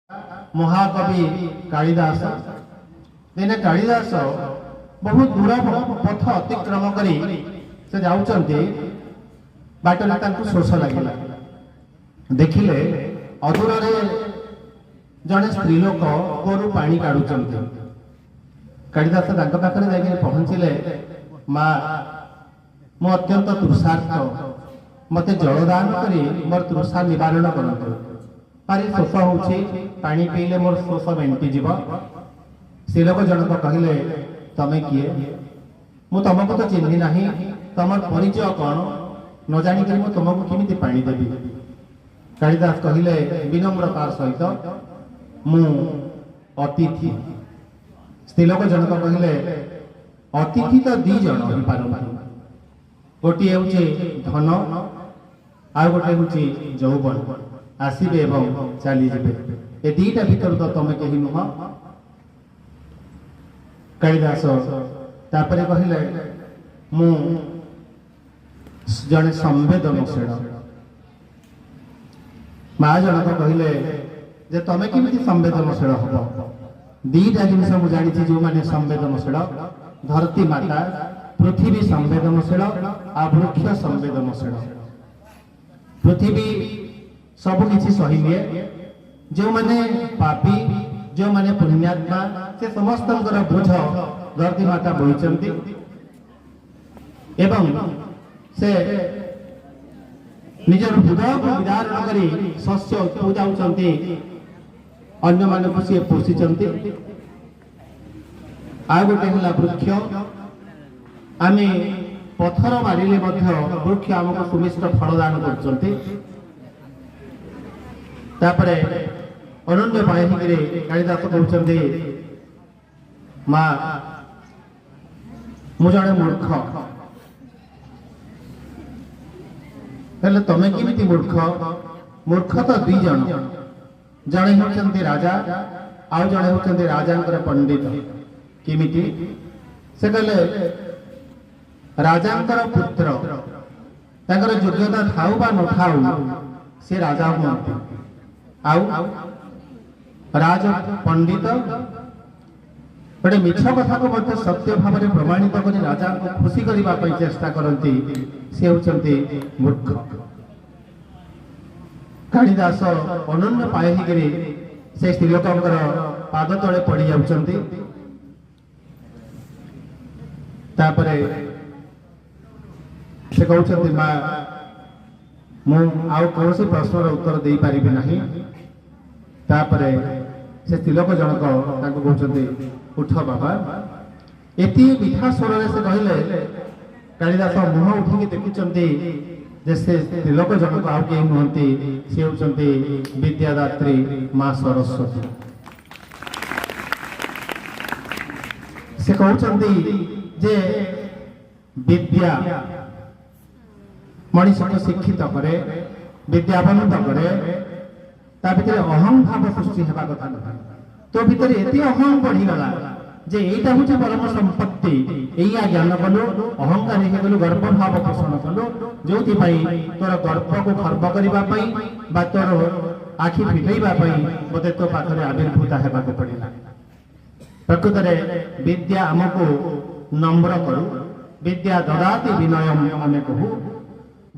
महाकवि कालिदास दिने कालिदास बहुत दूर पथ अतिक्रम करी से जाउचंती बाटले तांको शोष लागिला देखिले अदूर जड़े स्त्री लोक कूरु पानी काढ़ुचंती कालिदास तांको पाखरे जाके पहुंचिले माँ मु अत्यंत तृषार्थ मते जलदान करी मोर तृषा निवारण करंतु पारी शोष होउछि पानी पीले मोर शोष मेंटी जीव से लोक जनक कहले तमे किए मु तुमको तो चिन्हि नाही तमर परिचय कौन न जानी कि मु तुमको केमिति पानी देबी कालिदास कहले विनम्रतार सहित मु अतिथि स्त्री लोक जनक कहले अतिथि तो दी जन हो पारंती गोटे हूँ धन आ गोटे हूँ यौवन आसबे एवं चली जाए ए दीटा भीतर तो तुम कहीं नुह कालिदास तापरे कहले मु जड़े संवेदनशील माँ जनक कहले जे तुम केमिति संवेदनशील हम दीटा जिनस मुझे जानी जो मैंने संवेदनशील धरती माता पृथ्वी संवेदनशील आ वृक्ष संवेदनशील पृथ्वी सब किसी सही लिए जो मैंने पापी जो मैंने पुण्यात्मा से समस्त बोझ धरती माता बोईचंती एवं से निजर हृदय को विदारण करी शस्य उपजाउचंती अन्य मानक सी पोषिचंती आ गोटे हला वृक्ष आमे पत्थर मारिले वृक्ष आमको सुमिष्ट फलदान करछंती तापरे अनन्य पायहिकरे कालिदास कहउछंती माँ मु जड़े मूर्ख हेले तमे केमिति मूर्ख मूर्ख तो दुई जन जड़े होचंती राजा आउ जड़े होचंती राजांकर पंडित केमिति से कहले राजांकर पुत्र तांकर योग्यता थाउ बा न थाउ से राजा हुअंती आउ राज पंडित गोटे मिछ कथा को मध्य सत्य भाव में प्रमाणित कर राजा को खुशी करने चेष्टा करती से होचंती मूर्ख कालिदास अनन्य पायहिकरी से स्त्री लोकंकर पाद तले पड़ी जाउचंती तापरे से कहते माँ मु आउ कौन प्रश्नर उत्तर दे पारि नहीं तापरे से तिलक जनक कहते उठ बाबा एति मिठा स्वर से कहले कालिदास मुह उठिकी देखुंटे जे से तिलक जनक आउ कहीं नुहति सी होती विद्यादात्री माँ सरस्वती से कहते जे विद्या मनीष को शिक्षित करे विद्यावंत करे ता भीतर अहं भाव सृष्टि हेबा कथा नहीं तो भीतर एते अहं बढ़ीगला जे एटा होचे परम संपत्ति एया ज्ञान कलो अहंकार हे गलो गर्व भाव पोषण कलो जोति पई तोर गर्व को खर्ब करिबा पई बा तोर आखि फिटैबा पई मते तो पाखरे आविर्भूत हेबा को पड़िला प्रकृत रे विद्या हमको नम्र करू विद्या ददाति विनयम आमे कहू